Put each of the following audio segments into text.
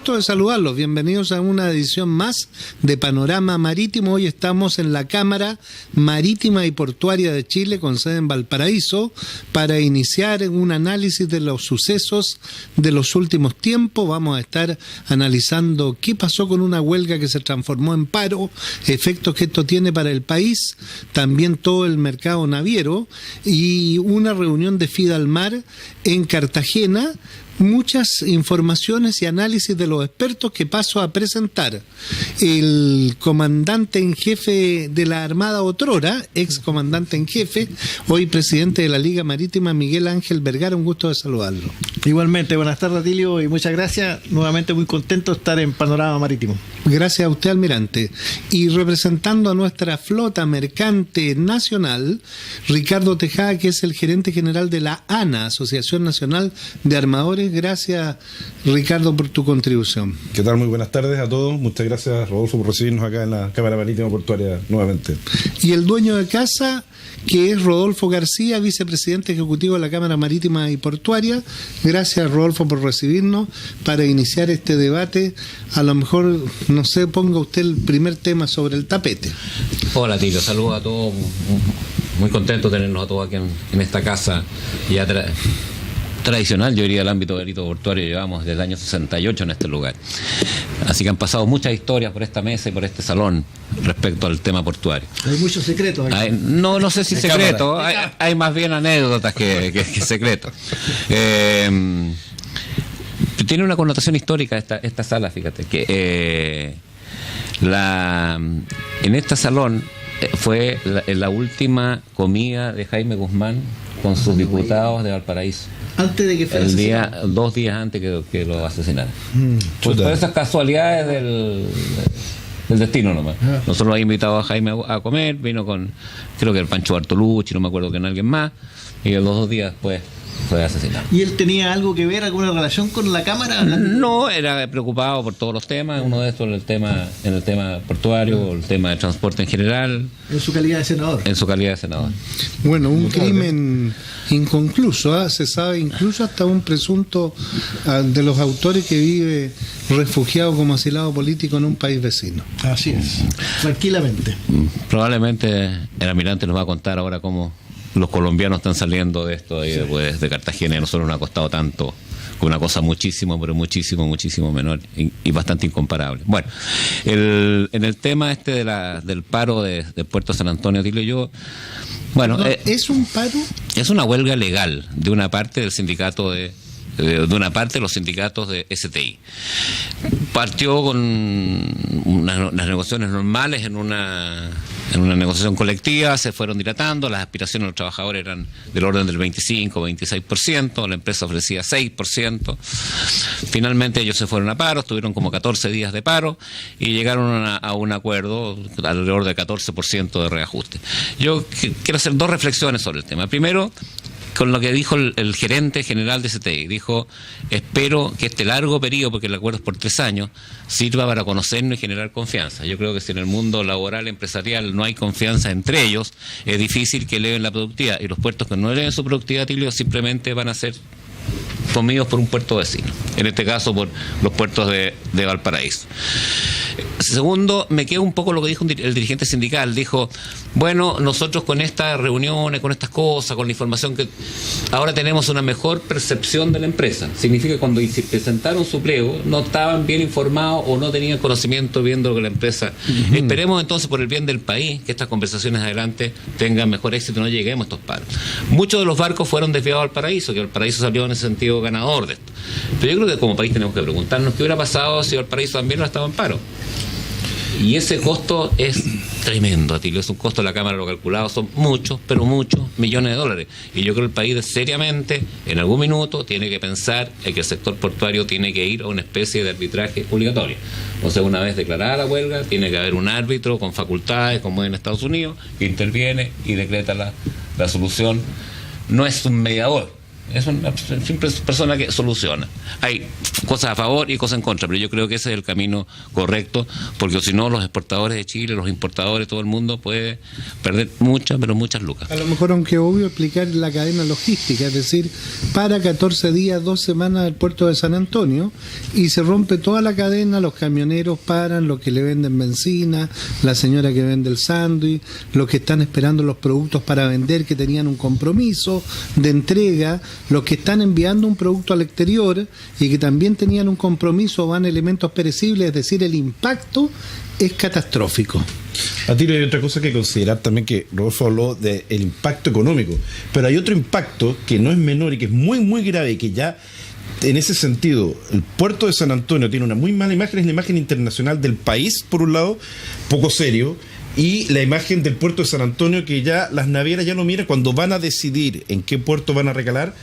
gusto de saludarlos. Bienvenidos a una edición más de Panorama Marítimo. Hoy estamos en la Cámara Marítima y Portuaria de Chile, con sede en Valparaíso, para iniciar un análisis de los sucesos de los últimos tiempos. Vamos a estar analizando qué pasó con una huelga que se transformó en paro, efectos que esto tiene para el país, también todo el mercado naviero y una reunión de Fidalmar en Cartagena. Muchas informaciones y análisis de los expertos que paso a presentar. El comandante en jefe de la Armada otrora, ex comandante en jefe, hoy presidente de la Liga Marítima, Miguel Ángel Vergara, un gusto de saludarlo. Igualmente, buenas tardes, Atilio, y muchas gracias. Nuevamente muy contento de estar en Panorama Marítimo. Gracias a usted, almirante. Y representando a nuestra flota mercante nacional, Ricardo Tejada, que es el gerente general de la ANA, Asociación Nacional de Armadores. Gracias, Ricardo, por tu contribución. ¿Qué tal? Muy buenas tardes a todos. Muchas gracias, Rodolfo, por recibirnos acá en la Cámara Marítima Portuaria nuevamente. Y el dueño de casa, que es Rodolfo García, vicepresidente ejecutivo de la Cámara Marítima y Portuaria. Gracias, Rodolfo, por recibirnos para iniciar este debate. A lo mejor, no sé, ponga usted el primer tema sobre el tapete. Hola, Tilo, saludos a todos. Muy contento de tenernos a todos aquí en esta casa ya tradicional, yo diría, del ámbito delito portuario. Llevamos desde el año 68 en este lugar. Así que han pasado muchas historias por esta mesa y por este salón respecto al tema portuario. Hay muchos secretos aquí. No sé si secretos, hay más bien anécdotas que secretos. Tiene una connotación histórica esta sala, fíjate, que en este salón fue la última comida de Jaime Guzmán con sus diputados de Valparaíso. Antes de que fuera asesinado. 2 días antes que lo asesinaran. Pues por esas casualidades del destino nomás. Nosotros lo habíamos invitado a Jaime a comer, vino con, creo que el Pancho Bartolucci, no me acuerdo con alguien más, y los 2 días después fue asesinado. ¿Y él tenía algo que ver, alguna relación con la Cámara? No, era preocupado por todos los temas, uno de estos en el tema portuario, el tema de transporte en general. En su calidad de senador. En su calidad de senador. Bueno, un crimen inconcluso, ¿eh? Se sabe incluso hasta un presunto de los autores que vive refugiado como asilado político en un país vecino. Así es, tranquilamente. Probablemente el almirante nos va a contar ahora cómo los colombianos están saliendo de esto ahí después de Cartagena, y a nosotros nos ha costado tanto, con una cosa muchísimo menor y bastante incomparable. Bueno, en el tema del paro de Puerto San Antonio, Tilio, yo... Bueno, ¿es un paro? Es una huelga legal de una parte del sindicato de una parte de los sindicatos de STI. Partió con unas negociaciones normales en una negociación colectiva, se fueron dilatando, las aspiraciones de los trabajadores eran del orden del 25-26%, la empresa ofrecía 6%. Finalmente ellos se fueron a paro, estuvieron como 14 días de paro y llegaron a un acuerdo alrededor de 14% de reajuste. Yo quiero hacer 2 reflexiones sobre el tema. Primero, con lo que dijo el gerente general de STI. Dijo, espero que este largo periodo, porque el acuerdo es por 3 años, sirva para conocernos y generar confianza. Yo creo que si en el mundo laboral, empresarial, no hay confianza entre ellos, es difícil que eleven la productividad. Y los puertos que no eleven su productividad, Tilio, simplemente van a ser comidos por un puerto vecino. En este caso, por los puertos de Valparaíso. Segundo, me queda un poco lo que dijo el dirigente sindical. Dijo, bueno, nosotros con estas reuniones, con estas cosas, con la información que ahora tenemos una mejor percepción de la empresa. Significa que cuando presentaron su pliego no estaban bien informados o no tenían conocimiento viendo lo que la empresa... Esperemos entonces, por el bien del país, que estas conversaciones adelante tengan mejor éxito y no lleguemos a estos paros. Muchos de los barcos fueron desviados al Valparaíso, que Valparaíso salió en ese sentido ganador de esto. Pero yo creo que como país tenemos que preguntarnos qué hubiera pasado si Valparaíso también no estaba en paro. Y ese costo es tremendo, Atilio. Es un costo, la Cámara lo ha calculado, son muchos millones de dólares. Y yo creo que el país seriamente, en algún minuto, tiene que pensar en que el sector portuario tiene que ir a una especie de arbitraje obligatorio. O sea, una vez declarada la huelga, tiene que haber un árbitro con facultades, como en Estados Unidos, que interviene y decreta la solución. No es un mediador, es una simple persona que soluciona. Hay cosas a favor y cosas en contra, pero yo creo que ese es el camino correcto, porque si no los exportadores de Chile, los importadores, todo el mundo puede perder muchas, pero muchas lucas. A lo mejor, aunque obvio, explicar la cadena logística, es decir, para 14 días, 2 semanas del puerto de San Antonio y se rompe toda la cadena, los camioneros paran, los que le venden benzina, la señora que vende el sándwich, los que están esperando los productos para vender que tenían un compromiso de entrega, los que están enviando un producto al exterior y que también tenían un compromiso, van elementos perecibles, es decir, el impacto es catastrófico. A ti hay otra cosa que considerar también, que Rodolfo habló del impacto económico, pero hay otro impacto que no es menor y que es muy muy grave y que ya en ese sentido el puerto de San Antonio tiene una muy mala imagen, es la imagen internacional del país por un lado, poco serio, y la imagen del puerto de San Antonio, que ya las navieras ya no miran cuando van a decidir en qué puerto van a recalar,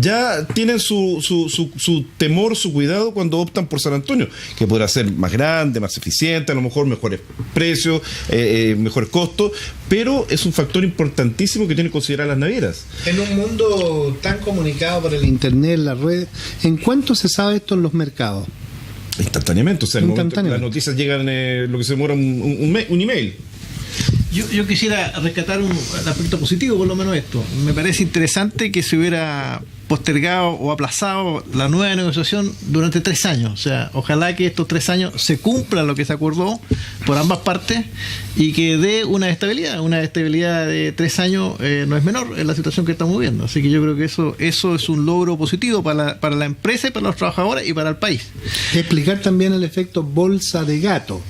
ya tienen su temor, su cuidado cuando optan por San Antonio, que podrá ser más grande, más eficiente, a lo mejor mejores precios, mejores costos, pero es un factor importantísimo que tienen que considerar las navieras. En un mundo tan comunicado por el internet, la red, ¿en cuánto se sabe esto en los mercados? Instantáneamente, o sea, las noticias llegan lo que se demora un email. Yo quisiera rescatar un aspecto positivo, por lo menos esto. Me parece interesante que se hubiera postergado o aplazado la nueva negociación durante 3 años. O sea, ojalá que estos 3 años se cumpla lo que se acordó por ambas partes y que dé una estabilidad. Una estabilidad de 3 años no es menor en la situación que estamos viviendo. Así que yo creo que eso es un logro positivo para la empresa y para los trabajadores y para el país. Explicar también el efecto bolsa de gato,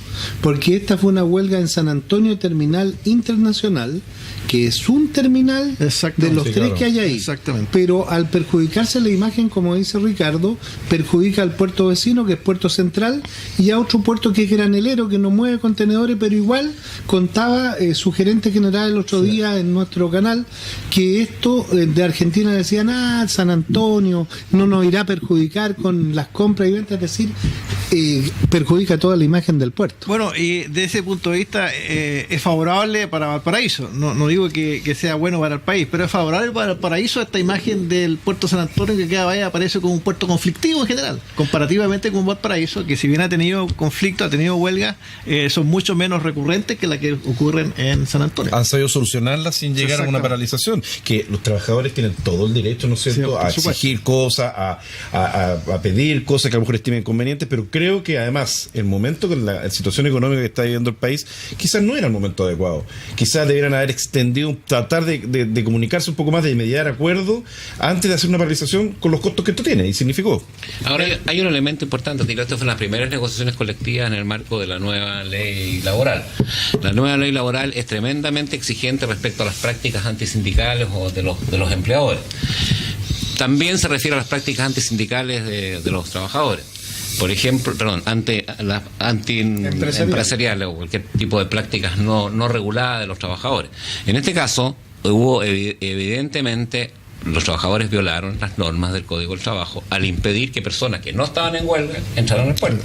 porque esta fue una huelga en San Antonio Terminal Internacional, que es un terminal de los 3 que hay ahí. Exactamente. Pero al perjudicarse la imagen, como dice Ricardo, perjudica al puerto vecino, que es Puerto Central, y a otro puerto que es Granelero, que no mueve contenedores, pero igual contaba su gerente general el otro día en nuestro canal, que esto de Argentina decían, San Antonio no nos irá a perjudicar con las compras y ventas, es decir, perjudica toda la imagen del puerto. Bueno, y de ese punto de vista es favorable para Valparaíso. No digo que sea bueno para el país, pero es favorable para Valparaíso esta imagen del puerto San Antonio, que cada vez aparece como un puerto conflictivo en general, comparativamente con Valparaíso, que si bien ha tenido conflicto, ha tenido huelgas, son mucho menos recurrentes que las que ocurren en San Antonio. Han sabido solucionarlas sin llegar a una paralización, que los trabajadores tienen todo el derecho, ¿no es cierto?, a exigir cosas, a pedir cosas que a lo mejor estimen convenientes, pero creo que además el momento con la situación económica que está viviendo el país, quizás no era el momento adecuado. Quizás debieran haber extendido, tratar de comunicarse un poco más, de mediar acuerdo antes de hacer una paralización con los costos que esto tiene y significó. Ahora hay un elemento importante, esto fue las primeras negociaciones colectivas en el marco de la nueva ley laboral. La nueva ley laboral es tremendamente exigente respecto a las prácticas antisindicales o de los empleadores. También se refiere a las prácticas antisindicales de los trabajadores. Por ejemplo, anti-empresariales o cualquier tipo de prácticas no reguladas de los trabajadores. En este caso, hubo evidentemente, los trabajadores violaron las normas del Código del Trabajo al impedir que personas que no estaban en huelga entraran al puerto.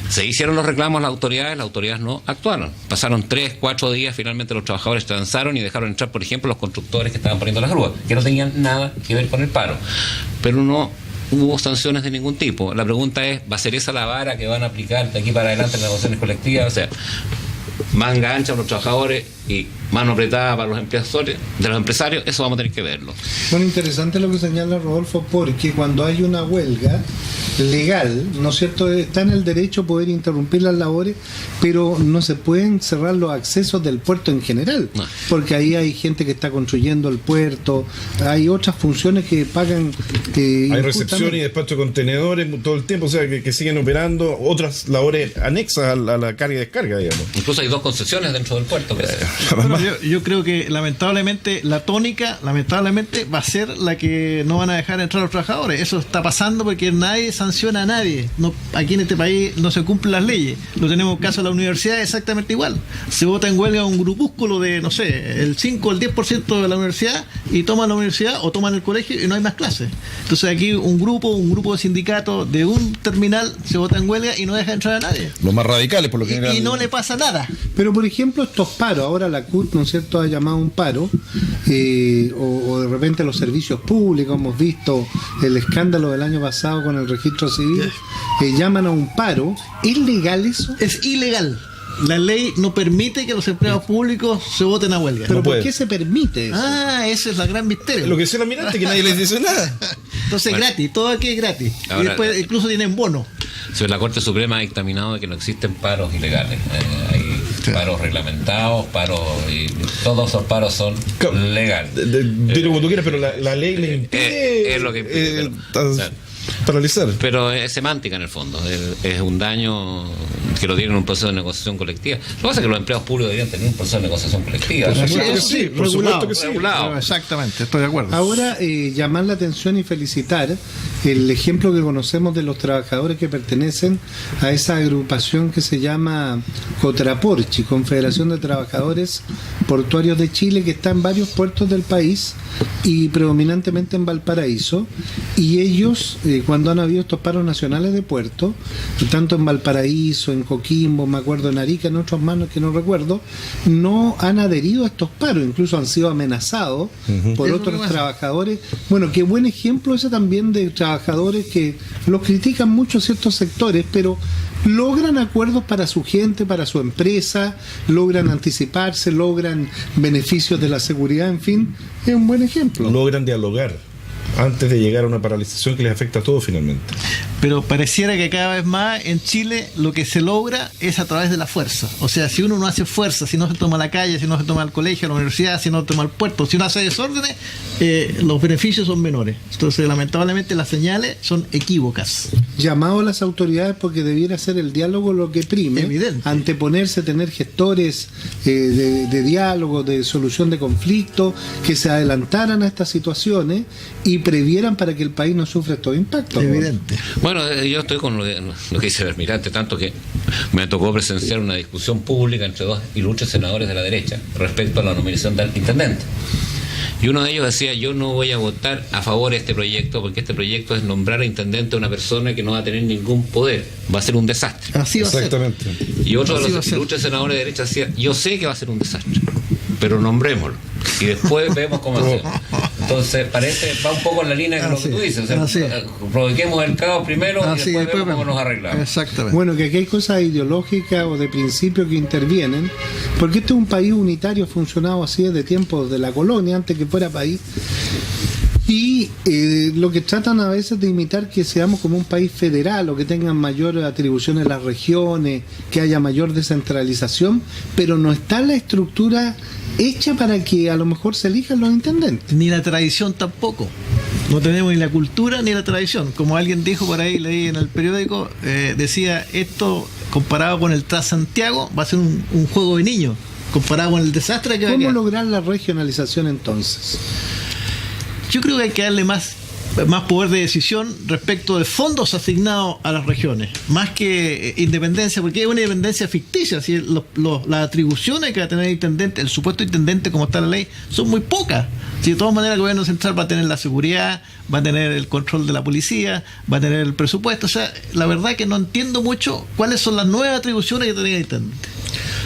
Se hicieron los reclamos a las autoridades no actuaron. Pasaron 3-4 días, finalmente los trabajadores transaron y dejaron entrar, por ejemplo, los constructores que estaban poniendo las grúas, que no tenían nada que ver con el paro. Pero no hubo sanciones de ningún tipo. La pregunta es, ¿va a ser esa la vara que van a aplicar de aquí para adelante en las negociaciones colectivas? O sea, manga ancha para los trabajadores y mano apretada para los empresarios, eso vamos a tener que verlo. Bueno, interesante lo que señala Rodolfo, porque cuando hay una huelga legal, ¿no es cierto?, está en el derecho poder interrumpir las labores, pero no se pueden cerrar los accesos del puerto en general, porque ahí hay gente que está construyendo el puerto, hay otras funciones que pagan. Hay recepción y despacho de contenedores todo el tiempo, o sea, que siguen operando otras labores anexas a la carga y descarga, digamos. Incluso hay 2 concesiones dentro del puerto. Bueno, yo creo que lamentablemente la tónica va a ser la que no van a dejar entrar a los trabajadores. Eso está pasando porque nadie sanciona a nadie. Aquí en este país no se cumplen las leyes. Lo tenemos en caso de la universidad exactamente igual. Se vota en huelga un grupúsculo de, no sé, el 5 o el 10% de la universidad y toman la universidad o toman el colegio y no hay más clases. Entonces aquí un grupo de sindicatos de un terminal se vota en huelga y no deja entrar a nadie. Los más radicales, por lo que y no le pasa nada. Pero por ejemplo, estos paros, ahora la CUT, ¿no es cierto?, ha llamado a un paro, o de repente los servicios públicos, hemos visto el escándalo del año pasado con el registro civil, llaman a un paro. ¿Es legal eso? Es ilegal. La ley no permite que los empleados públicos se voten a huelga. ¿Pero No por puede. qué se permite eso? Ese es la gran misterio. Lo que dice el almirante, que nadie les dice nada. Entonces Bueno. gratis, todo aquí es gratis. Ahora, y después incluso tienen bono. La Corte Suprema ha dictaminado de que no existen paros ilegales. Hay paros reglamentados, paros, y todos esos paros son legales. Dilo como tú quieras, pero la ley le impide es lo que impide, claro. paralizar. Pero es semántica en el fondo, es un daño que lo tienen en un proceso de negociación colectiva. Lo que pasa es que los empleados públicos deberían tener un proceso de negociación colectiva. Por O sea, supuesto que sí, por supuesto que sí. regulado. Exactamente, estoy de acuerdo. Ahora, llamar la atención y felicitar el ejemplo que conocemos de los trabajadores que pertenecen a esa agrupación que se llama Cotraporchi, Confederación de Trabajadores Portuarios de Chile, que está en varios puertos del país y predominantemente en Valparaíso, y ellos, cuando han habido estos paros nacionales de puerto, tanto en Valparaíso, en Coquimbo, me acuerdo, en Arica, en otros manos que no recuerdo, no han adherido a estos paros, incluso han sido amenazados por Es lo otros que pasa. trabajadores. Bueno, qué buen ejemplo ese también de trabajadores que los critican mucho ciertos sectores, pero logran acuerdos para su gente, para su empresa, logran anticiparse, logran beneficios de la seguridad, en fin, es un buen ejemplo. Logran dialogar antes de llegar a una paralización que les afecta a todos finalmente. Pero pareciera que cada vez más en Chile lo que se logra es a través de la fuerza. O sea, si uno no hace fuerza, si no se toma la calle, si no se toma el colegio, la universidad, si no se toma el puerto, si uno hace desórdenes, los beneficios son menores. Entonces, lamentablemente, las señales son equívocas. Llamado a las autoridades porque debiera ser el diálogo lo que prime, Evidente. anteponerse, tener gestores de diálogo, de solución de conflictos, que se adelantaran a estas situaciones y previeran para que el país no sufra estos impactos. Evidente. Bueno, yo estoy con lo que dice el almirante, tanto que me tocó presenciar una discusión pública entre dos ilustres senadores de la derecha respecto a la nominación del intendente. Y uno de ellos decía, yo no voy a votar a favor de este proyecto porque este proyecto es nombrar a intendente a una persona que no va a tener ningún poder, va a ser un desastre. Así va a ser. Exactamente. Y otro de Así va a los ser. ilustres senadores de derecha decía, yo sé que va a ser un desastre, pero nombrémoslo y después vemos cómo hacemos. Entonces va un poco en la línea de lo que tú dices, o sea, Así. provoquemos el caos primero Así, y después vemos cómo vemos. nos arreglamos. Exactamente. Bueno, que aquí hay cosas ideológicas o de principios que intervienen, porque este es un país unitario, ha funcionado así desde tiempos de la colonia, antes que fuera país, y lo que tratan a veces de imitar que seamos como un país federal o que tengan mayor atribución en las regiones, que haya mayor descentralización, pero no está la estructura hecha para que a lo mejor se elijan los intendentes. Ni la tradición tampoco. No tenemos ni la cultura ni la tradición. Como alguien dijo por ahí, leí en el periódico, decía, esto comparado con el Transantiago va a ser un juego de niños, comparado con el desastre que va a ¿Cómo quedar. lograr la regionalización entonces? Yo creo que hay que darle más poder de decisión respecto de fondos asignados a las regiones, más que independencia, porque hay una independencia ficticia. Si las atribuciones que va a tener el intendente, el supuesto intendente como está en la ley, son muy pocas. Si de todas maneras el gobierno central va a tener la seguridad, va a tener el control de la policía, va a tener el presupuesto. O sea, la verdad que no entiendo mucho cuáles son las nuevas atribuciones que tenía el intendente.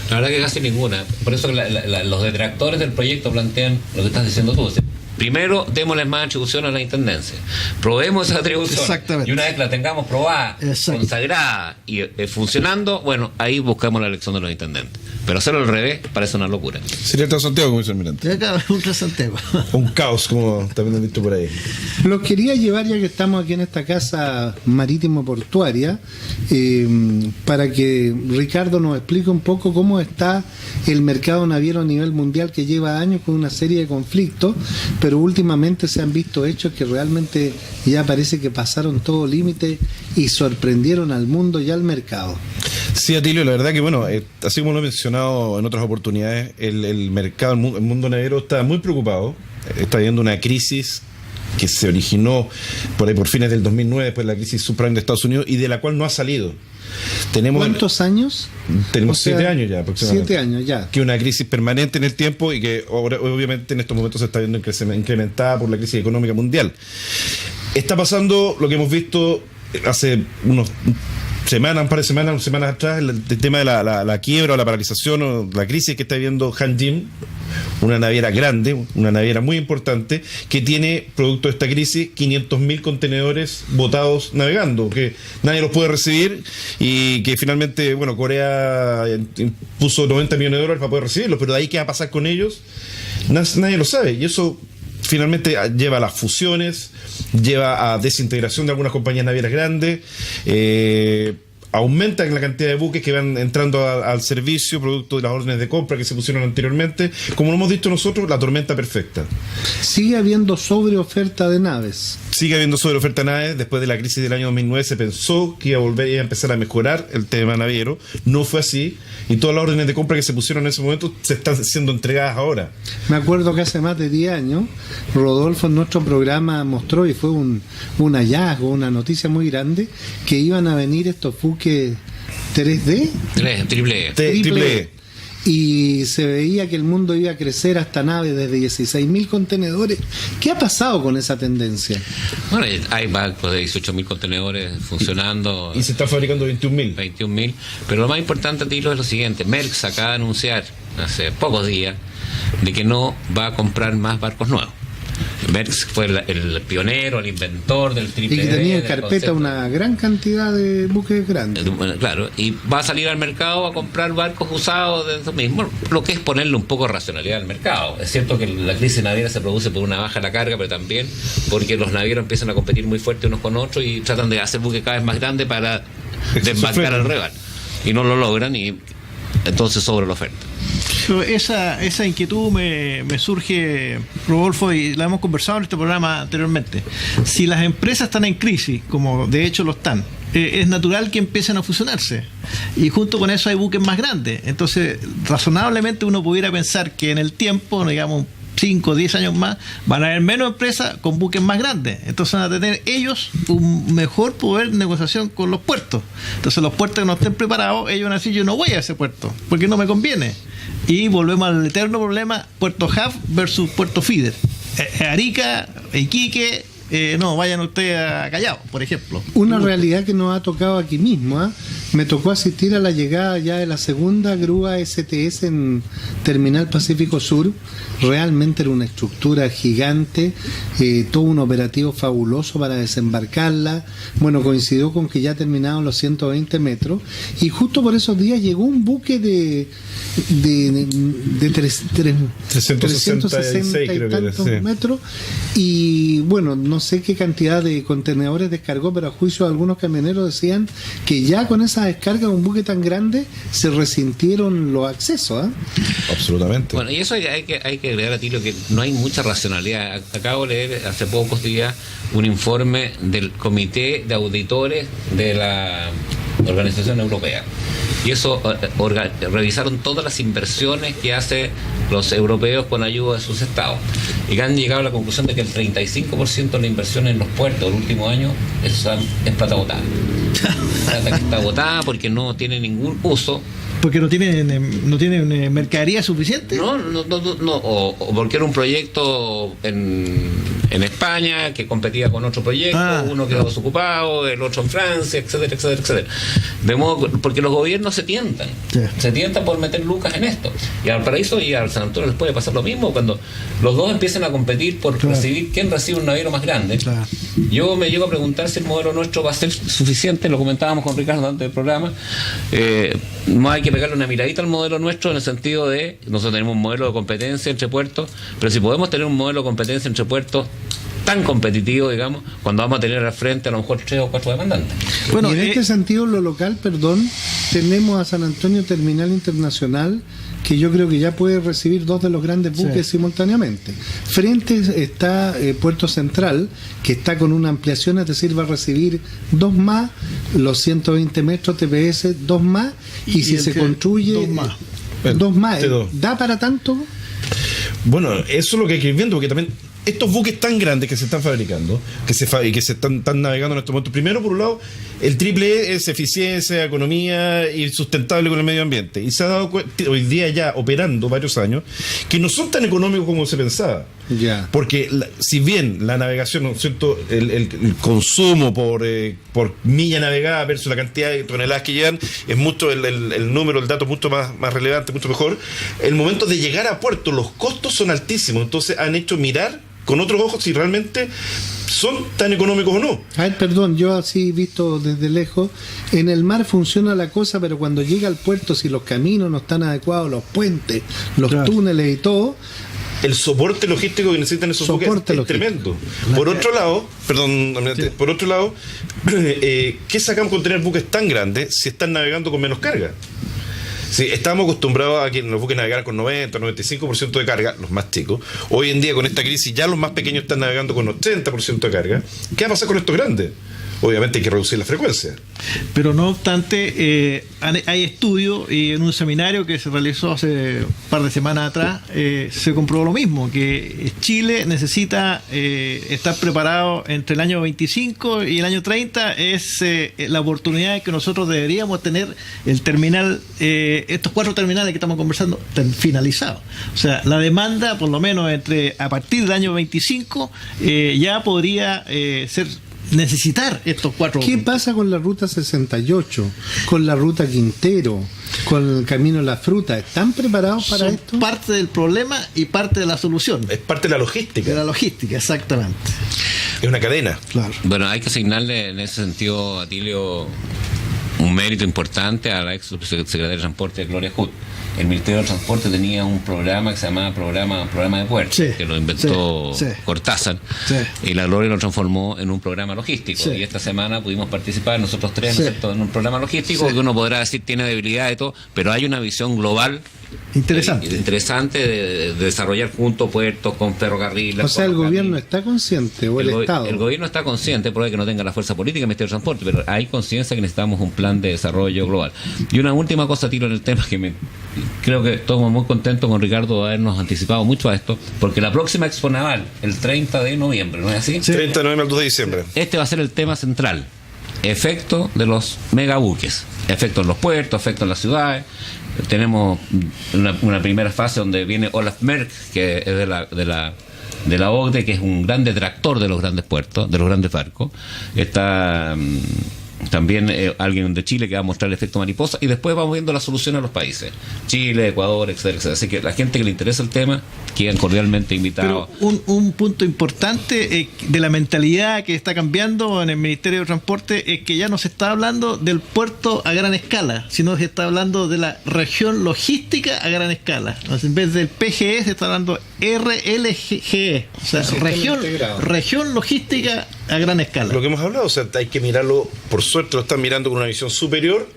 La verdad que casi ninguna. Por eso que los detractores del proyecto plantean lo que estás diciendo tú. Primero, démosle más atribución a la intendencia. Probemos esa atribución. Exactamente. Y una vez que la tengamos probada, Exacto. consagrada y funcionando, bueno, ahí buscamos la elección de los intendentes. Pero hacerlo al revés parece una locura. Sería el Transantiago, como dice el almirante. Y acá es un Transantiago. Un caos, como también han visto por ahí. Los quería llevar, ya que estamos aquí en esta casa marítimo portuaria, para que Ricardo nos explique un poco cómo está el mercado naviero a nivel mundial, que lleva años con una serie de conflictos, pero últimamente se han visto hechos que realmente ya parece que pasaron todo límite y sorprendieron al mundo y al mercado. Sí, Atilio, la verdad que, bueno, así como lo he mencionado en otras oportunidades, el mercado, el mundo naviero está muy preocupado, está viviendo una crisis que se originó por ahí por fines del 2009, después de la crisis subprime de Estados Unidos, y de la cual no ha salido. ¿Cuántos años? Tenemos O sea, 7 años ya aproximadamente. 7 años ya. Que una crisis permanente en el tiempo y que ahora, obviamente en estos momentos se está viendo incrementada por la crisis económica mundial. Está pasando lo que hemos visto hace unos un par de semanas atrás, el tema de la quiebra o la paralización o la crisis que está viviendo Hanjin, una naviera grande, una naviera muy importante, que tiene, producto de esta crisis, 500.000 contenedores botados navegando, que nadie los puede recibir y que finalmente, bueno, Corea puso 90 millones de dólares para poder recibirlos, pero de ahí qué va a pasar con ellos, nadie lo sabe, y eso finalmente lleva a las fusiones, lleva a desintegración de algunas compañías navieras grandes, aumenta la cantidad de buques que van entrando al servicio producto de las órdenes de compra que se pusieron anteriormente. Como lo hemos dicho nosotros, la tormenta perfecta. Sigue habiendo sobreoferta de naves. Sigue habiendo sobreoferta de naves. Después de la crisis del año 2009 se pensó que iba a empezar a mejorar el tema naviero. No fue así. Y todas las órdenes de compra que se pusieron en ese momento se están siendo entregadas ahora. Me acuerdo que hace más de 10 años Rodolfo en nuestro programa mostró, y fue un hallazgo, una noticia muy grande, que iban a venir estos buques 3D, Triple E. y se veía que el mundo iba a crecer hasta naves de 16.000 contenedores. ¿Qué ha pasado con esa tendencia? Bueno, hay barcos de 18.000 contenedores funcionando. Y se están fabricando 21.000. 21.000. Pero lo más importante, Tilo, es lo siguiente. Maersk acaba de anunciar hace pocos días de que no va a comprar más barcos nuevos. Maersk fue el pionero, el inventor del triple E. Y que tenía en carpeta una gran cantidad de buques grandes. Claro, y va a salir al mercado a comprar barcos usados de eso mismo, lo que es ponerle un poco de racionalidad al mercado. Es cierto que la crisis naviera se produce por una baja en la carga, pero también porque los navieros empiezan a competir muy fuerte unos con otros y tratan de hacer buques cada vez más grandes para desbancar al rival. Y no lo logran y entonces sobra la oferta. Esa inquietud me surge, Rodolfo, y la hemos conversado en este programa anteriormente. Si las empresas están en crisis, como de hecho lo están, es natural que empiecen a fusionarse. Y junto con eso hay buques más grandes. Entonces, razonablemente uno pudiera pensar que en el tiempo, digamos, 5 o 10 años más, van a haber menos empresas con buques más grandes. Entonces van a tener ellos un mejor poder de negociación con los puertos. Entonces los puertos que no estén preparados, ellos van a decir, yo no voy a ese puerto, porque no me conviene. Y volvemos al eterno problema, puerto hub versus puerto feeder. Arica, Iquique, no, vayan ustedes a Callao, por ejemplo. Una realidad que nos ha tocado aquí mismo, ¿eh? Me tocó asistir a la llegada ya de la segunda grúa STS en Terminal Pacífico Sur. Realmente era una estructura gigante, todo un operativo fabuloso para desembarcarla. Bueno, coincidió con que ya terminaron los 120 metros y justo por esos días llegó un buque de 360 y tantos metros, y bueno, no sé qué cantidad de contenedores descargó, pero a juicio de algunos camioneros decían que ya con esa descarga de un buque tan grande se resintieron los accesos, ¿eh? Absolutamente. Bueno, y eso hay que agregar a ti lo que no hay mucha racionalidad. Acabo de leer hace pocos días un informe del Comité de Auditores de la Organización Europea. Y eso revisaron todas las inversiones que hacen los europeos con ayuda de sus estados. Y han llegado a la conclusión de que el 35% de la inversión en los puertos del último año es plata botada. Plata que está botada porque no tiene ningún uso. Porque no tienen mercadería suficiente. No, o porque era un proyecto en España que competía con otro proyecto, uno quedó desocupado, el otro en Francia, etcétera, etcétera, etcétera. De modo, porque los gobiernos se tientan por meter lucas en esto. Y al Paraíso y al San Antonio les puede pasar lo mismo cuando los dos empiezan a competir por recibir quién recibe un navío más grande. Claro. Yo me llego a preguntar si el modelo nuestro va a ser suficiente, lo comentábamos con Ricardo antes del programa. No hay que pegarle una miradita al modelo nuestro en el sentido de nosotros tenemos un modelo de competencia entre puertos, pero si podemos tener un modelo de competencia entre puertos tan competitivo, digamos, cuando vamos a tener al frente a lo mejor 3 o 4 demandantes. Bueno, y en este sentido, lo local, tenemos a San Antonio Terminal Internacional, que yo creo que ya puede recibir 2 de los grandes buques simultáneamente. Frente está Puerto Central, que está con una ampliación, es decir, va a recibir 2 más, los 120 metros TPS, 2 más, y si se construye 2 más. ¿Da para tanto? Bueno, eso es lo que hay que ir viendo, porque también estos buques tan grandes que se están fabricando, que se están navegando en estos momentos, primero, por un lado, el triple E es eficiencia, economía y sustentable con el medio ambiente. Y se ha dado cuenta, hoy día ya operando varios años, que no son tan económicos como se pensaba. Ya. Porque si bien la navegación, ¿no es cierto?, el consumo por milla navegada versus la cantidad de toneladas que llevan, es mucho el número, el dato mucho más relevante, mucho mejor. El momento de llegar a puerto, los costos son altísimos, entonces han hecho mirar con otros ojos si realmente son tan económicos o no. A ver, perdón, yo así visto desde lejos, en el mar funciona la cosa, pero cuando llega al puerto, si los caminos no están adecuados, los puentes, los túneles y todo, el soporte logístico que necesitan esos buques es tremendo. Por otro lado, ¿qué sacamos con tener buques tan grandes si están navegando con menos carga? Sí, estamos acostumbrados a que los buques navegaran con 90, 95% de carga, los más chicos. Hoy en día, con esta crisis, ya los más pequeños están navegando con 80% de carga. ¿Qué va a pasar con estos grandes? Obviamente hay que reducir la frecuencia. Pero no obstante, hay estudios, y en un seminario que se realizó hace un par de semanas atrás, se comprobó lo mismo, que Chile necesita estar preparado entre el año 25 y el año 30, es la oportunidad que nosotros deberíamos tener el terminal, estos 4 terminales que estamos conversando, finalizados. O sea, la demanda, por lo menos a partir del año 25, ya podría necesitar estos 4. ¿Qué pasa con la ruta 68, con la ruta Quintero, con el camino de la fruta? ¿Están preparados para esto? Parte del problema y parte de la solución. Es parte de la logística. De la logística, exactamente. Es una cadena. Claro. Bueno, hay que asignarle en ese sentido, Atilio, un mérito importante a la ex secretaria de Transporte, Gloria Hood. El Ministerio de Transporte tenía un programa que se llamaba programa de puertos, que lo inventó Cortázar, y la Gloria lo transformó en un programa logístico. Y esta semana pudimos participar nosotros tres, ¿no es cierto?, en un programa logístico que uno podrá decir tiene debilidad y todo, pero hay una visión global interesante de desarrollar juntos puertos con ferrocarriles. O sea, el gobierno está consciente, o el Estado. El gobierno está consciente, puede que no tenga la fuerza política el Ministerio de Transporte, pero hay conciencia que necesitamos un plan de desarrollo global. Y una última cosa, tiro en el tema, que creo que estamos muy contentos con Ricardo de habernos anticipado mucho a esto, porque la próxima Expo Naval, el 30 de noviembre, ¿no es así? 30 de noviembre al 2 de diciembre. Este va a ser el tema central. Efecto de los megabuques, efecto en los puertos, efecto en las ciudades. Tenemos una primera fase donde viene Olaf Merck, que es de la OCDE, que es un gran detractor de los grandes puertos, de los grandes barcos. Está también alguien de Chile que va a mostrar el efecto mariposa, y después vamos viendo la solución a los países, Chile, Ecuador, etcétera, etcétera. Así que la gente que le interesa el tema quedan cordialmente invitados. Pero un punto importante de la mentalidad que está cambiando en el Ministerio de Transporte es que ya no se está hablando del puerto a gran escala, sino que se está hablando de la región logística a gran escala. Entonces, en vez del PGE se está hablando RLGE, o sea, región logística a gran escala. Lo que hemos hablado, o sea, hay que mirarlo, por suerte lo están mirando con una visión superior,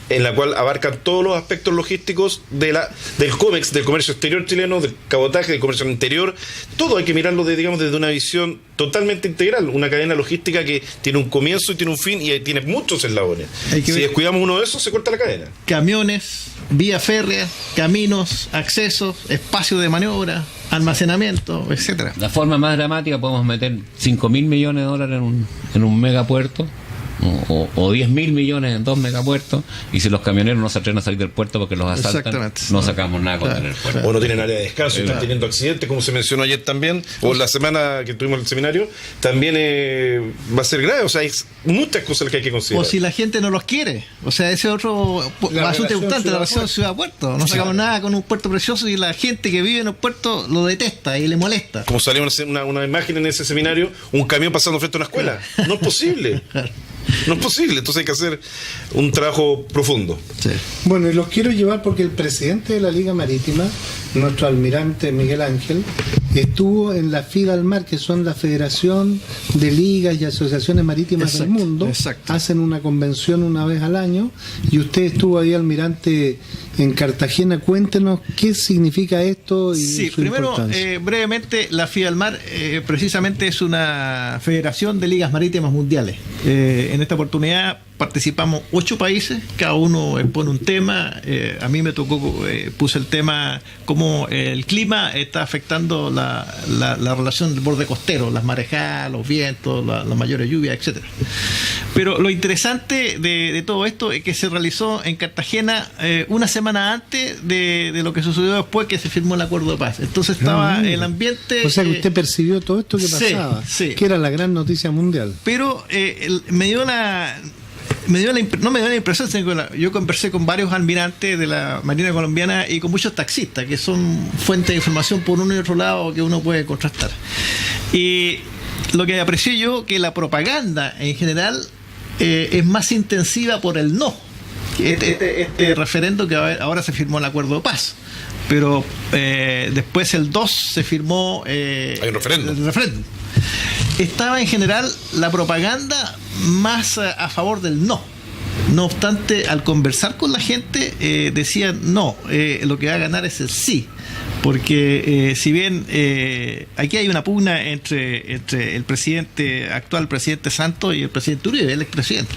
en la cual abarcan todos los aspectos logísticos del COMEX, del comercio exterior chileno, del cabotaje, del comercio interior. Todo hay que mirarlo desde una visión totalmente integral, una cadena logística que tiene un comienzo y tiene un fin y tiene muchos eslabones. Si descuidamos uno de esos, se corta la cadena. Camiones, vía férrea, caminos, accesos, espacio de maniobra, almacenamiento, etcétera. La forma más dramática, podemos meter 5.000 millones de dólares en un megapuerto, o 10.000 millones en 2 megapuertos, y si los camioneros no se atreven a salir del puerto porque los asaltan, no sacamos nada con tener puerto. O no tienen área de descanso, están teniendo accidentes, como se mencionó ayer también, o la semana que tuvimos el seminario, también va a ser grave. O sea, hay muchas cosas que hay que considerar. O si la gente no los quiere, o sea, ese otro asunto importante, la relación ciudad-puerto. No sacamos nada con un puerto precioso y la gente que vive en el puerto lo detesta y le molesta. Como salió una imagen en ese seminario, un camión pasando frente a una escuela. No es posible. No es posible, entonces hay que hacer un trabajo profundo. Bueno, y los quiero llevar porque el presidente de la Liga Marítima, nuestro almirante Miguel Ángel, estuvo en la FIDALMAR, que son la Federación de Ligas y Asociaciones Marítimas del Mundo. Hacen una convención una vez al año, y usted estuvo ahí, almirante, en Cartagena. Cuéntenos qué significa esto y su primero, importancia. Brevemente, la FIDALMAR precisamente es una federación de ligas marítimas mundiales. En esta oportunidad participamos 8 países, cada uno expone un tema. A mí me tocó, puse el tema cómo el clima está afectando la relación del borde costero, las marejadas, los vientos, las mayores lluvias, etcétera. Pero lo interesante de todo esto es que se realizó en Cartagena una semana antes de lo que sucedió después que se firmó el acuerdo de paz. Entonces estaba el ambiente... O sea que usted percibió todo esto que pasaba, sí. Que era la gran noticia mundial. Pero me dio la impresión, sino que yo conversé con varios almirantes de la Marina colombiana y con muchos taxistas, que son fuentes de información por uno y otro lado que uno puede contrastar. Y lo que aprecié yo, que la propaganda en general es más intensiva por el no. Este referendo que ahora se firmó el acuerdo de paz. Pero después el 2 se firmó hay un referéndum. El referéndum. Estaba en general la propaganda más a favor del no. No obstante, al conversar con la gente decían no, lo que va a ganar es el sí. Porque si bien aquí hay una pugna entre el actual presidente Santos y el presidente Uribe, el expresidente.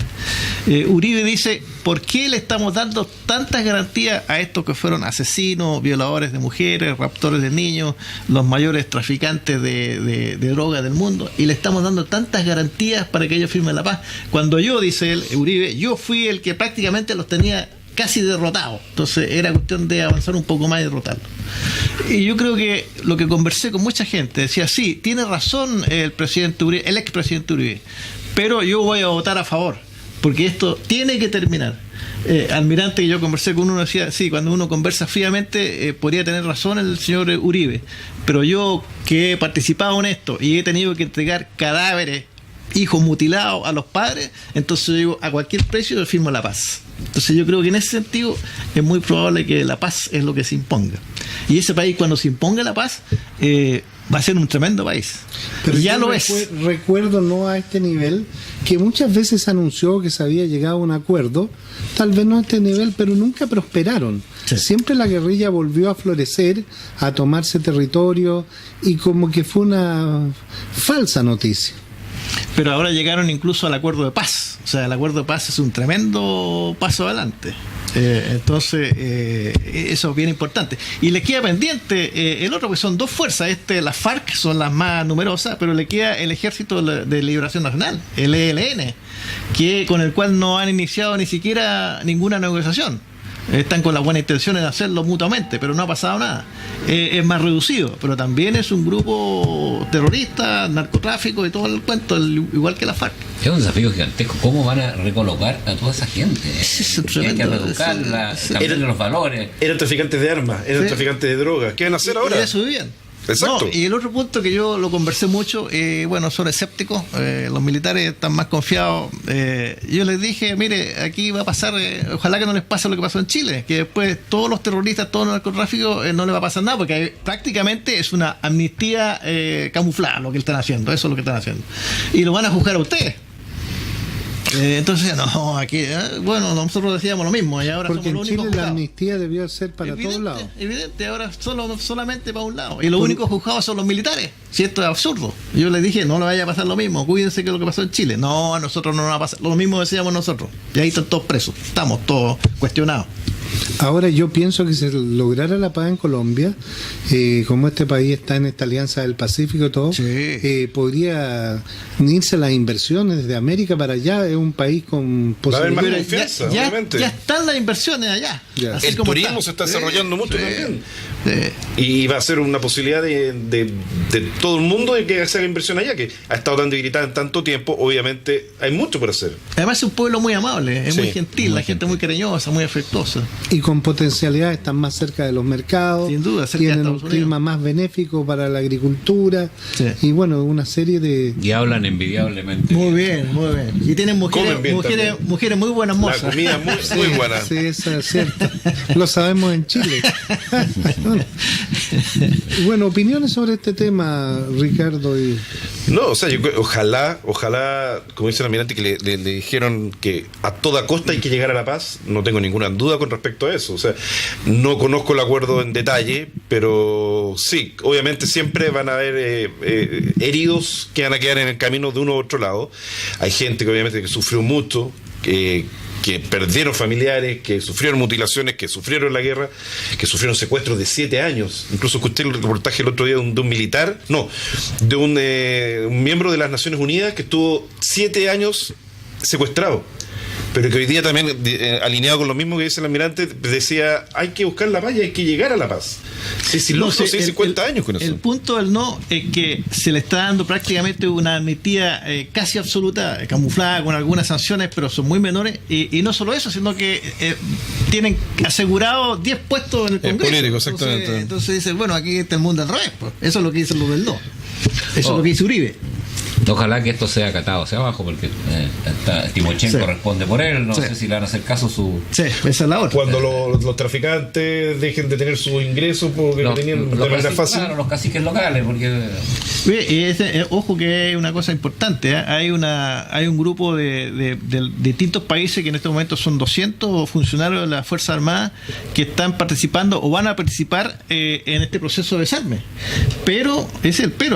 Uribe dice, ¿por qué le estamos dando tantas garantías a estos que fueron asesinos, violadores de mujeres, raptores de niños, los mayores traficantes de droga del mundo? Y le estamos dando tantas garantías para que ellos firmen la paz. Cuando yo, dice él, Uribe, yo fui el que prácticamente los tenía casi derrotado. Entonces era cuestión de avanzar un poco más y derrotarlo. Y yo creo que lo que conversé con mucha gente decía, sí, tiene razón el presidente Uribe, el expresidente Uribe, pero yo voy a votar a favor, porque esto tiene que terminar. Almirante que yo conversé con uno decía, sí, cuando uno conversa fríamente podría tener razón el señor Uribe, pero yo que he participado en esto y he tenido que entregar cadáveres, hijos mutilados a los padres, entonces yo digo, a cualquier precio yo firmo la paz. Entonces yo creo que en ese sentido es muy probable que la paz es lo que se imponga. Y ese país, cuando se imponga la paz, va a ser un tremendo país. Pero ya lo es. Recuerdo, no a este nivel, que muchas veces anunció que se había llegado a un acuerdo, tal vez no a este nivel, pero nunca prosperaron. Sí. Siempre la guerrilla volvió a florecer, a tomarse territorio, y como que fue una falsa noticia. Pero ahora llegaron incluso al acuerdo de paz. O sea, el acuerdo de paz es un tremendo paso adelante. Entonces, eso es bien importante. Y le queda pendiente el otro, que son dos fuerzas. Las FARC son las más numerosas, pero le queda el Ejército de Liberación Nacional, el ELN, con el cual no han iniciado ni siquiera ninguna negociación. Están con las buenas intenciones de hacerlo mutuamente, pero no ha pasado nada. Es más reducido, pero también es un grupo terrorista, narcotráfico y todo el cuento, igual que la FARC. Es un desafío gigantesco. ¿Cómo van a recolocar a toda esa gente? Hay que reeducarla, cambiarle los valores. Eran traficantes de armas, eran traficantes de drogas. ¿Qué van a hacer ahora? Y eso vivían. Exacto. No, y el otro punto que yo lo conversé mucho, son escépticos, los militares están más confiados. Yo les dije, mire, aquí va a pasar, ojalá que no les pase lo que pasó en Chile, que después todos los terroristas, todos los narcotráficos, no les va a pasar nada, porque prácticamente es una amnistía camuflada lo que están haciendo, eso es lo que están haciendo. Y lo van a juzgar a ustedes. Entonces, no, aquí, nosotros decíamos lo mismo y ahora porque somos los en Chile únicos la juzgados. amnistía debió ser para todos lados. Evidente, ahora solamente para un lado. Y los únicos juzgados son los militares. Si esto es absurdo. Yo les dije, no le vaya a pasar lo mismo, cuídense que lo que pasó en Chile. No, a nosotros no nos va a pasar. Lo mismo decíamos nosotros. Y ahí están todos presos. Estamos todos cuestionados. Ahora yo pienso que si lograra la paz en Colombia, como este país está en esta alianza del Pacífico y todo, sí, podría irse las inversiones desde América para allá. Es un país con posibilidades. Ya están las inversiones allá. El turismo se está desarrollando mucho también. Y va a ser una posibilidad de todo el mundo de que haga inversión allá, que ha estado tan debilitada en tanto tiempo. Obviamente hay mucho por hacer. Además es un pueblo muy amable, es muy gentil, la gente muy cariñosa, muy afectuosa. Y con potencialidad están más cerca de los mercados. Sin duda, tienen un clima más benéfico para la agricultura. Sí. Y una serie de... Y hablan envidiablemente. Muy bien. Y tienen mujeres muy buenas mozas. La comida muy buena. Sí, eso es cierto. Lo sabemos en Chile. Bueno, opiniones sobre este tema, Ricardo. No, o sea, ojalá, como dice el almirante, que le dijeron que a toda costa hay que llegar a la paz. No tengo ninguna duda con respecto a eso. O sea, no conozco el acuerdo en detalle, pero sí, obviamente siempre van a haber heridos que van a quedar en el camino de uno u otro lado. Hay gente que obviamente que sufrió mucho, que perdieron familiares, que sufrieron mutilaciones, que sufrieron la guerra, que sufrieron secuestros de 7 años. Incluso escuché el reportaje el otro día de un militar, de un miembro de las Naciones Unidas que estuvo 7 años secuestrado. Pero que hoy día también, alineado con lo mismo que dice el almirante, decía, hay que buscar la paz y hay que llegar a la paz. Sí, 50 años con eso. El punto del no es que se le está dando prácticamente una amnistía casi absoluta, camuflada con algunas sanciones, pero son muy menores, y no solo eso, sino que tienen asegurado 10 puestos en el Congreso. Político, exactamente. Entonces dice, bueno, aquí está el mundo al revés, pues. Eso es lo que dicen los del no. Eso es lo que dice Uribe. Ojalá que esto sea acatado hacia abajo, porque Timochenko responde por él, no sé si le van a hacer caso Sí, esa es la otra. Cuando los traficantes dejen de tener sus ingresos porque lo tenían de manera fácil. Claro, los caciques locales, porque... Ojo que hay una cosa importante, ¿eh? Hay un grupo de distintos países que en este momento son 200 funcionarios de las Fuerzas Armadas que están participando o van a participar en este proceso de desarme. Pero,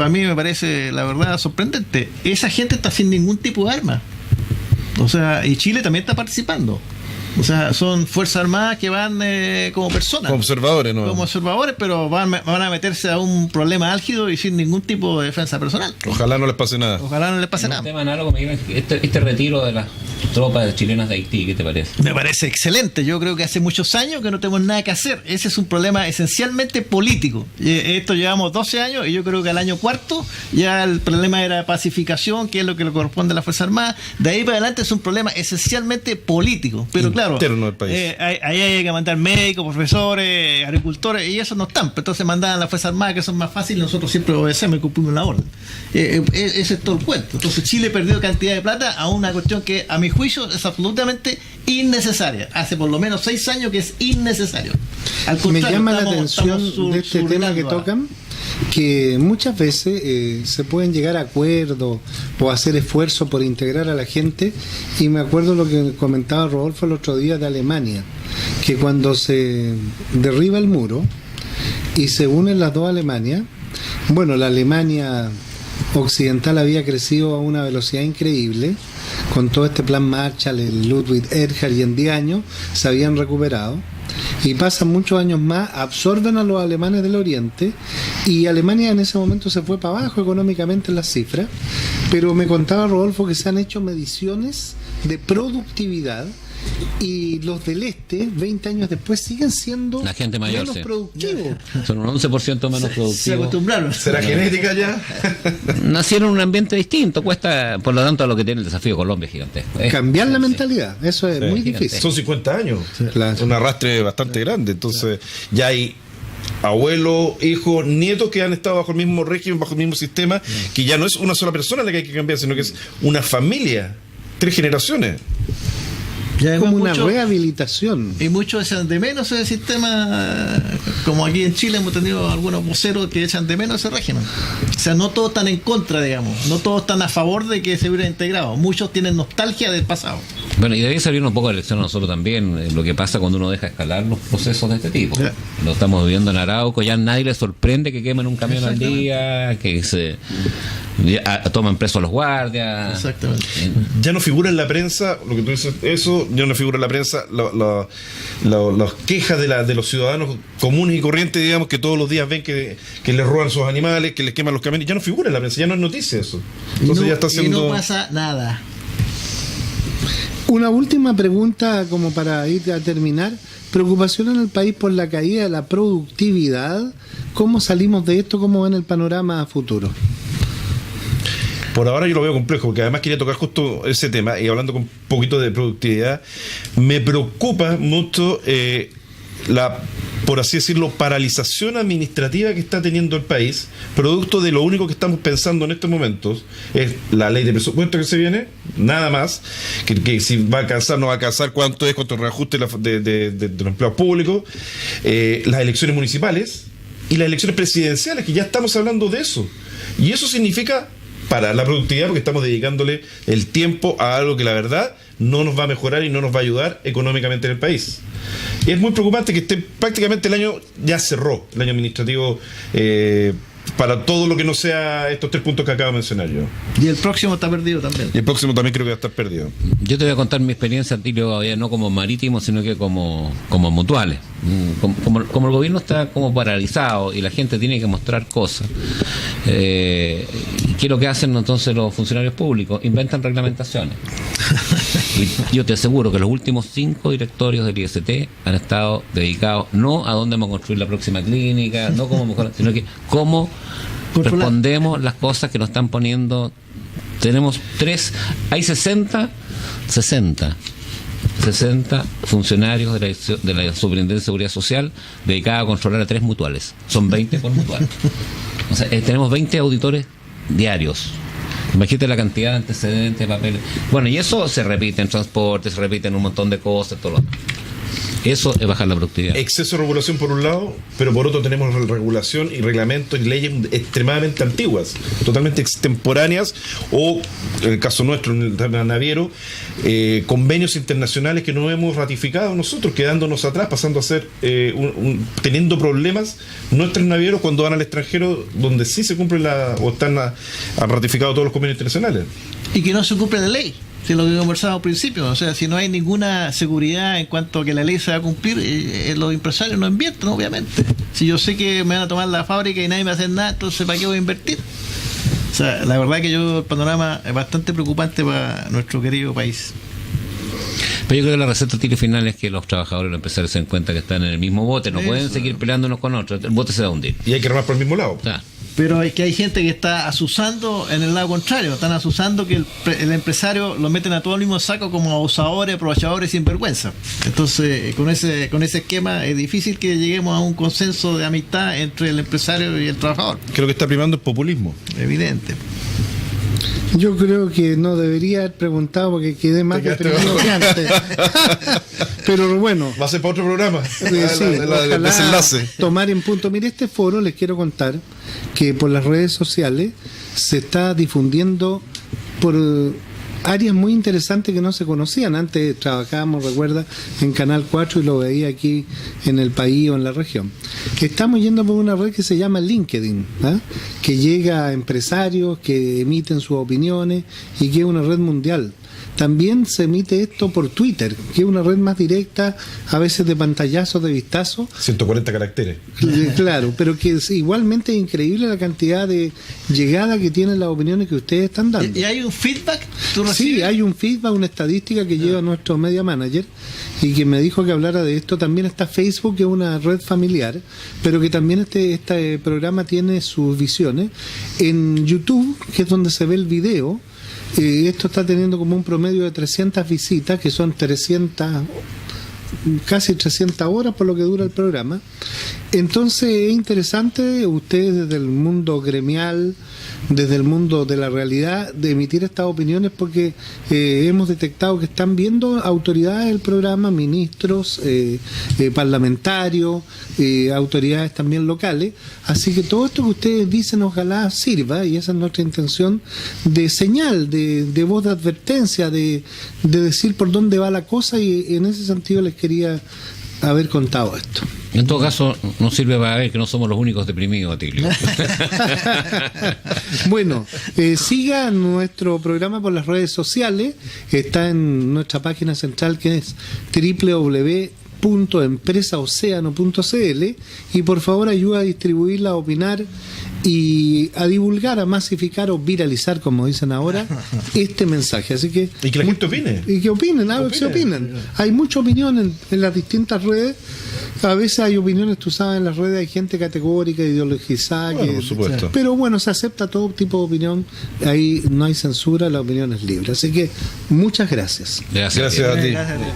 a mí me parece la verdad sorprendente. Esa gente está sin ningún tipo de arma. O sea, y Chile también está participando. O sea, son Fuerzas Armadas que van como personas. Como observadores, ¿no? Como observadores, pero van a meterse a un problema álgido y sin ningún tipo de defensa personal. Ojalá no les pase nada. Ojalá no les pase nada. Un tema análogo, este retiro de las tropas chilenas de Haití, ¿qué te parece? Me parece excelente. Yo creo que hace muchos años que no tenemos nada que hacer. Ese es un problema esencialmente político. Esto llevamos 12 años y yo creo que al año cuarto ya el problema era pacificación, que es lo que le corresponde a la Fuerza Armada. De ahí para adelante es un problema esencialmente político. Pero claro, interno del país. Ahí hay que mandar médicos, profesores, agricultores, y eso no están. Entonces mandan a la Fuerza Armada, que son más fáciles, nosotros siempre obedecemos y cumplimos la orden. Ese es todo el cuento. Entonces Chile perdió cantidad de plata a una cuestión que, a mi juicio, es absolutamente innecesaria. Hace por lo menos 6 años que es innecesario. Al contrario, me llama la atención de este tema que tocan, que muchas veces se pueden llegar a acuerdos o hacer esfuerzos por integrar a la gente, y me acuerdo lo que comentaba Rodolfo el otro día de Alemania, que cuando se derriba el muro y se unen las dos Alemanias, bueno, la Alemania occidental había crecido a una velocidad increíble con todo este plan Marshall, el Ludwig Erhard, y en 10 años se habían recuperado. Y pasan muchos años más, absorben a los alemanes del Oriente, y Alemania en ese momento se fue para abajo económicamente en las cifras, pero me contaba Rodolfo que se han hecho mediciones de productividad, y los del este, 20 años después, siguen siendo la gente mayor, menos productivos. Son un 11% menos productivos. Se acostumbraron. ¿Será genética ya? Nacieron en un ambiente distinto, cuesta, por lo tanto, a lo que tiene el desafío de Colombia es gigantesco. Cambiar la mentalidad, eso es muy difícil. Son 50 años, Claro. un arrastre bastante grande, entonces ya hay abuelos, hijos, nietos que han estado bajo el mismo régimen, bajo el mismo sistema, que ya no es una sola persona la que hay que cambiar, sino que es una familia, 3 generaciones. Como una rehabilitación. Y muchos echan de menos ese sistema, como aquí en Chile hemos tenido algunos voceros que echan de menos ese régimen. O sea, no todos están en contra, digamos, no todos están a favor de que se hubiera integrado, muchos tienen nostalgia del pasado. Bueno, y debe salir un poco de lección a nosotros también, lo que pasa cuando uno deja escalar los procesos de este tipo. Yeah. Lo estamos viviendo en Arauco, ya nadie le sorprende que quemen un camión al día, que se toman presos a los guardias. Exactamente. Ya no figura en la prensa, lo que tú dices, eso, ya no figura en la prensa las quejas de los ciudadanos comunes y corrientes, digamos, que todos los días ven que les roban sus animales, que les queman los camiones, ya no figura en la prensa, ya no es noticia eso. Entonces ya está siendo... Y no pasa nada. Una última pregunta como para ir a terminar. Preocupación en el país por la caída de la productividad. ¿Cómo salimos de esto? ¿Cómo ven el panorama a futuro? Por ahora yo lo veo complejo, porque además quería tocar justo ese tema, y hablando con un poquito de productividad, me preocupa mucho por así decirlo, paralización administrativa que está teniendo el país, producto de lo único que estamos pensando en estos momentos, es la ley de presupuesto que se viene, nada más, que si va a alcanzar, no va a alcanzar, cuánto es, cuánto reajuste de los empleados públicos, las elecciones municipales y las elecciones presidenciales, que ya estamos hablando de eso. Y eso significa para la productividad, porque estamos dedicándole el tiempo a algo que la verdad no nos va a mejorar y no nos va a ayudar económicamente en el país. Y es muy preocupante que prácticamente el año ya cerró, el año administrativo para todo lo que no sea estos 3 puntos que acabo de mencionar yo. Y el próximo está perdido también. Y el próximo también creo que va a estar perdido. Yo te voy a contar mi experiencia, Atilio, no como marítimo, sino que como mutuales. Como el gobierno está como paralizado y la gente tiene que mostrar cosas, ¿qué es lo que hacen entonces los funcionarios públicos? Inventan reglamentaciones. Y yo te aseguro que los últimos 5 directorios del IST han estado dedicados no a dónde vamos a construir la próxima clínica, no cómo mejorar, sino que cómo respondemos las cosas que nos están poniendo. Tenemos 3, hay 60 funcionarios de la Superintendencia de Seguridad Social dedicados a controlar a 3 mutuales. Son 20 por mutual. O sea, tenemos 20 auditores diarios. Imagínate la cantidad de antecedentes, de papeles. Bueno, y eso se repite en transporte, se repite en un montón de cosas, todo lo demás. Eso es bajar la productividad. Exceso de regulación por un lado, pero por otro tenemos regulación y reglamentos y leyes extremadamente antiguas, totalmente extemporáneas, o en el caso nuestro, en el tema naviero, convenios internacionales que no hemos ratificado nosotros, quedándonos atrás, pasando a ser, teniendo problemas nuestros navieros cuando van al extranjero, donde sí se cumple o han ratificado todos los convenios internacionales. Y que no se cumple la ley. Si lo que conversábamos al principio, o sea, si no hay ninguna seguridad en cuanto a que la ley se va a cumplir, los empresarios no invierten, obviamente. Si yo sé que me van a tomar la fábrica y nadie me va a hacer nada, entonces ¿para qué voy a invertir? O sea, la verdad que el panorama es bastante preocupante para nuestro querido país. Pero yo creo que la receta tiro final es que los trabajadores y los empresarios se den cuenta que están en el mismo bote, no pueden seguir peleando unos con otros, el bote se va a hundir. Y hay que remar por el mismo lado. Claro. Pero es que hay gente que está asusando en el lado contrario, están asusando que el empresario lo meten a todo el mismo saco como abusadores, aprovechadores, sinvergüenza. Entonces, con ese esquema es difícil que lleguemos a un consenso de amistad entre el empresario y el trabajador. Creo que está primando el populismo. Evidente. Yo creo que no debería haber preguntado porque quedé más deprimido que antes. Pero bueno. Va a ser para otro programa. El desenlace. Tomar en punto. Mire, este foro les quiero contar que por las redes sociales se está difundiendo por áreas muy interesantes que no se conocían. Antes trabajábamos, recuerda, en Canal 4 y lo veía aquí en el país o en la región. Estamos yendo por una red que se llama LinkedIn, que llega a empresarios que emiten sus opiniones y que es una red mundial. También se emite esto por Twitter, que es una red más directa, a veces de pantallazos, de vistazos. 140 caracteres. Claro, pero que es igualmente increíble la cantidad de llegada que tienen las opiniones que ustedes están dando. ¿Y hay un feedback? Sí, hay un feedback, una estadística que lleva nuestro media manager y que me dijo que hablara de esto. También está Facebook, que es una red familiar, pero que también este programa tiene sus visiones. En YouTube, que es donde se ve el video, esto está teniendo como un promedio de 300 visitas, que son 300, casi 300 horas por lo que dura el programa. Entonces es interesante, ustedes desde el mundo gremial, desde el mundo de la realidad, de emitir estas opiniones, porque hemos detectado que están viendo autoridades del programa, ministros, parlamentarios, autoridades también locales. Así que todo esto que ustedes dicen ojalá sirva, y esa es nuestra intención, de señal, de voz de advertencia, de decir por dónde va la cosa, y en ese sentido les quería haber contado esto. En todo caso, nos sirve para ver que no somos los únicos deprimidos, Atilio. Bueno, siga nuestro programa por las redes sociales. Está en nuestra página central, que es www.empresaoceano.cl, y por favor ayuda a distribuirla, a opinar y a divulgar, a masificar o viralizar, como dicen ahora, este mensaje. Así que y que la gente opine. Y que opinen, se opinen. Hay mucha opinión en las distintas redes. A veces hay opiniones, tú sabes, en las redes hay gente categórica, ideologizada, bueno, por supuesto. Pero bueno, se acepta todo tipo de opinión. Ahí no hay censura, la opinión es libre. Así que muchas gracias. Gracias a ti. Gracias a ti.